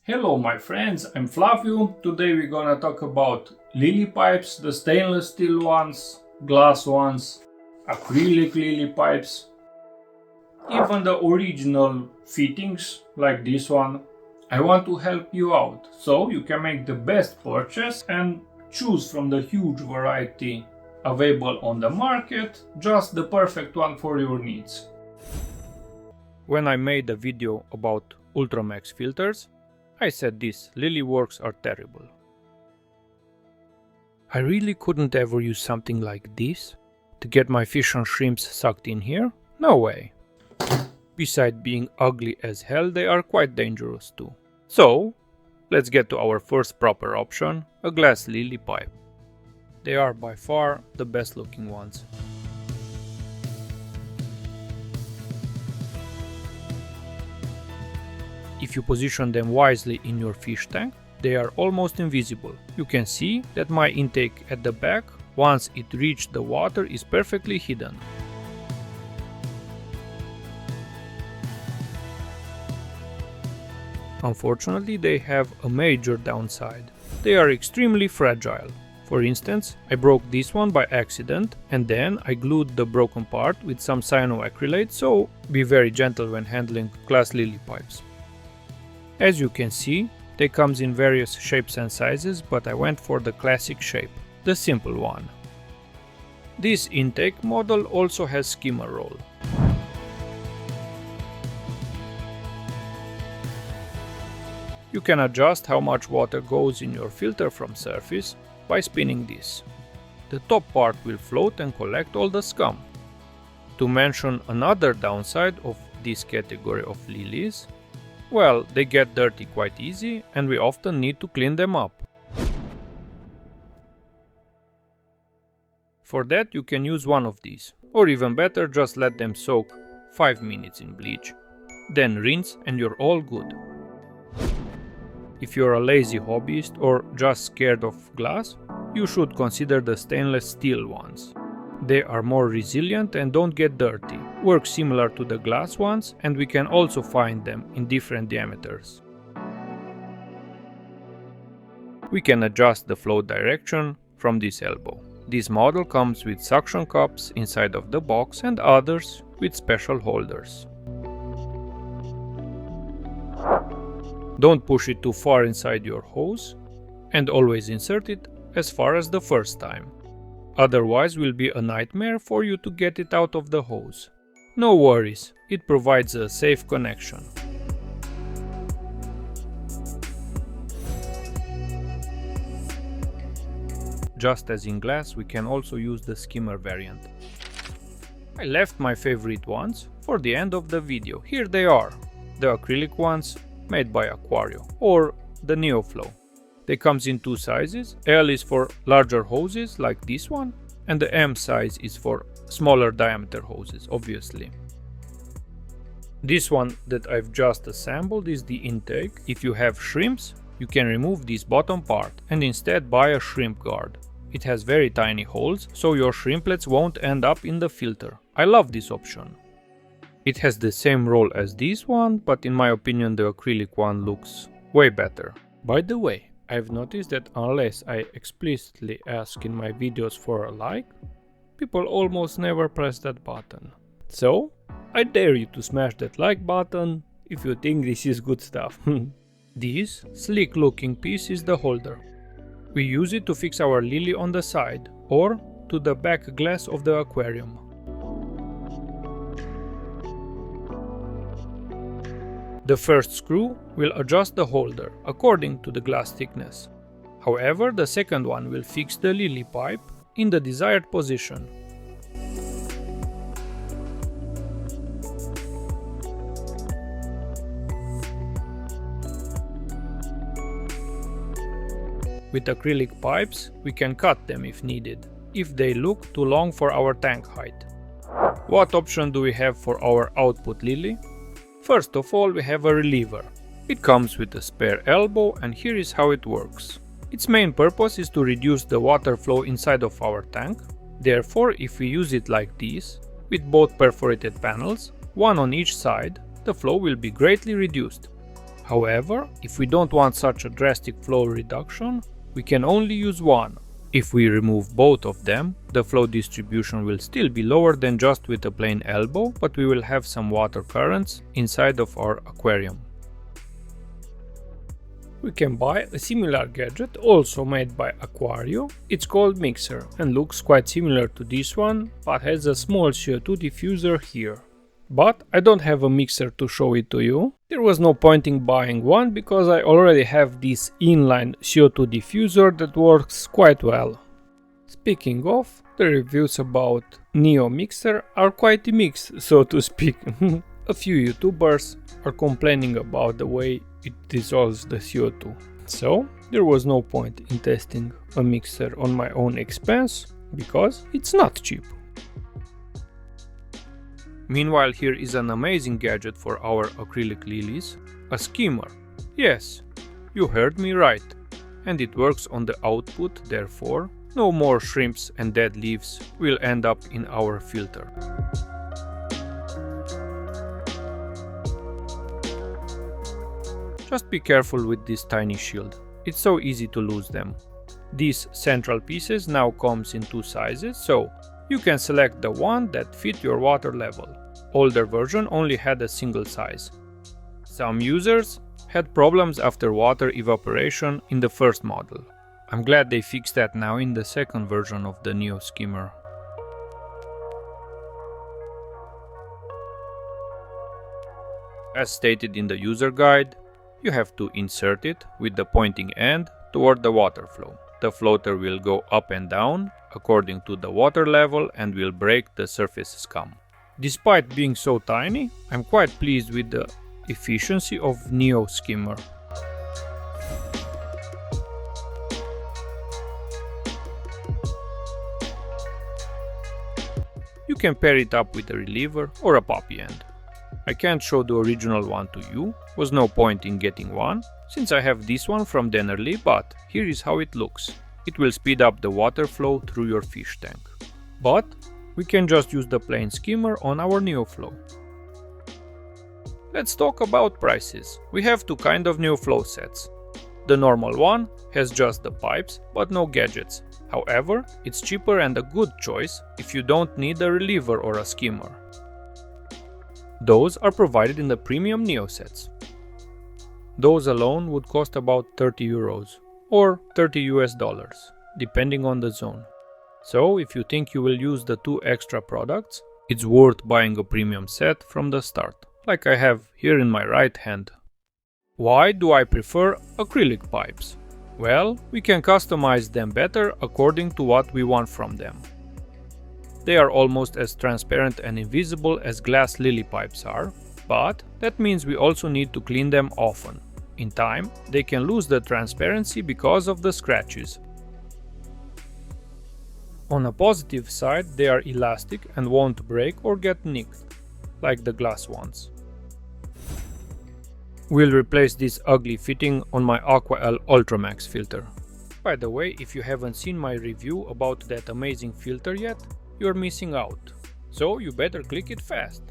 Hello my friends, I'm Flavio. Today we're gonna talk about lily pipes, the stainless steel ones, glass ones, acrylic lily pipes, even the original fittings like this one. I want to help you out so you can make the best purchase and choose from the huge variety available on the market, just the perfect one for your needs. When I made a video about Ultramax filters, I said these lily works are terrible. I really couldn't ever use something like this to get my fish and shrimps sucked in here? No way. Besides being ugly as hell, they are quite dangerous too. So, let's get to our first proper option, a glass lily pipe. They are by far the best looking ones. If you position them wisely in your fish tank, they are almost invisible. You can see that my intake at the back, once it reached the water, is perfectly hidden. Unfortunately, they have a major downside. They are extremely fragile. For instance, I broke this one by accident and then I glued the broken part with some cyanoacrylate, so be very gentle when handling glass lily pipes. As you can see, they comes in various shapes and sizes, but I went for the classic shape, the simple one. This intake model also has skimmer roll. You can adjust how much water goes in your filter from surface by spinning this. The top part will float and collect all the scum. To mention another downside of this category of lilies, well, they get dirty quite easy and we often need to clean them up. For that you can use one of these, or even better, just let them soak 5 minutes in bleach. Then rinse and you're all good. If you're a lazy hobbyist or just scared of glass, you should consider the stainless steel ones. They are more resilient and don't get dirty, work similar to the glass ones, and we can also find them in different diameters. We can adjust the flow direction from this elbow. This model comes with suction cups inside of the box and others with special holders. Don't push it too far inside your hose and always insert it as far as the first time. Otherwise will be a nightmare for you to get it out of the hose. No worries, it provides a safe connection. Just as in glass, we can also use the skimmer variant. I left my favorite ones for the end of the video. Here they are, the acrylic ones made by Aquarium, or the NeoFlow. They comes in two sizes. L is for larger hoses like this one, and the M size is for smaller diameter hoses, obviously. This one that I've just assembled is the intake. If you have shrimps, you can remove this bottom part and instead buy a shrimp guard. It has very tiny holes, so your shrimplets won't end up in the filter. I love this option. It has the same roll as this one, but in my opinion the acrylic one looks way better. By the way, I've noticed that unless I explicitly ask in my videos for a like, people almost never press that button. So, I dare you to smash that like button if you think this is good stuff. This sleek looking piece is the holder. We use it to fix our lily on the side or to the back glass of the aquarium. The first screw will adjust the holder according to the glass thickness. However, the second one will fix the lily pipe in the desired position. With acrylic pipes, we can cut them if needed, if they look too long for our tank height. What option do we have for our output lily? First of all, we have a reliever. It comes with a spare elbow and here is how it works. Its main purpose is to reduce the water flow inside of our tank. Therefore, if we use it like this, with both perforated panels, one on each side, the flow will be greatly reduced. However, if we don't want such a drastic flow reduction, we can only use one. If we remove both of them, the flow distribution will still be lower than just with a plain elbow, but we will have some water currents inside of our aquarium. We can buy a similar gadget also made by Aquarium. It's called Mixer and looks quite similar to this one, but has a small CO2 diffuser here. But I don't have a mixer to show it to you. There was no point in buying one because I already have this inline CO2 diffuser that works quite well. Speaking of, the reviews about Neo Mixer are quite mixed, so to speak. A few YouTubers are complaining about the way it dissolves the CO2. So there was no point in testing a mixer on my own expense because it's not cheap. Meanwhile, here is an amazing gadget for our acrylic lilies, a skimmer. Yes, you heard me right. And it works on the output, therefore no more shrimps and dead leaves will end up in our filter. Just be careful with this tiny shield, it's so easy to lose them. These central pieces now comes in two sizes, so you can select the one that fit your water level. Older version only had a single size. Some users had problems after water evaporation in the first model. I'm glad they fixed that now in the second version of the Neo skimmer. As stated in the user guide, you have to insert it with the pointing end toward the water flow. The floater will go up and down according to the water level and will break the surface scum. Despite being so tiny, I'm quite pleased with the efficiency of Neo skimmer. You can pair it up with a reliever or a poppy end. I can't show the original one to you, was no point in getting one, since I have this one from Dennerly, but here is how it looks. It will speed up the water flow through your fish tank. But we can just use the plain skimmer on our NeoFlow. Let's talk about prices. We have two kind of NeoFlow sets. The normal one has just the pipes, but no gadgets. However, it's cheaper and a good choice if you don't need a reliever or a skimmer. Those are provided in the premium Neo sets. Those alone would cost about 30 euros or $30 depending on the zone. So if you think you will use the two extra products, it's worth buying a premium set from the start, like I have here in my right hand. Why do I prefer acrylic pipes? Well, we can customize them better according to what we want from them. They are almost as transparent and invisible as glass lily pipes are, but that means we also need to clean them often. In time, they can lose the transparency because of the scratches. On a positive side, they are elastic and won't break or get nicked, like the glass ones. We'll replace this ugly fitting on my AquaL Ultramax filter. By the way, if you haven't seen my review about that amazing filter yet, you're missing out. So you better click it fast.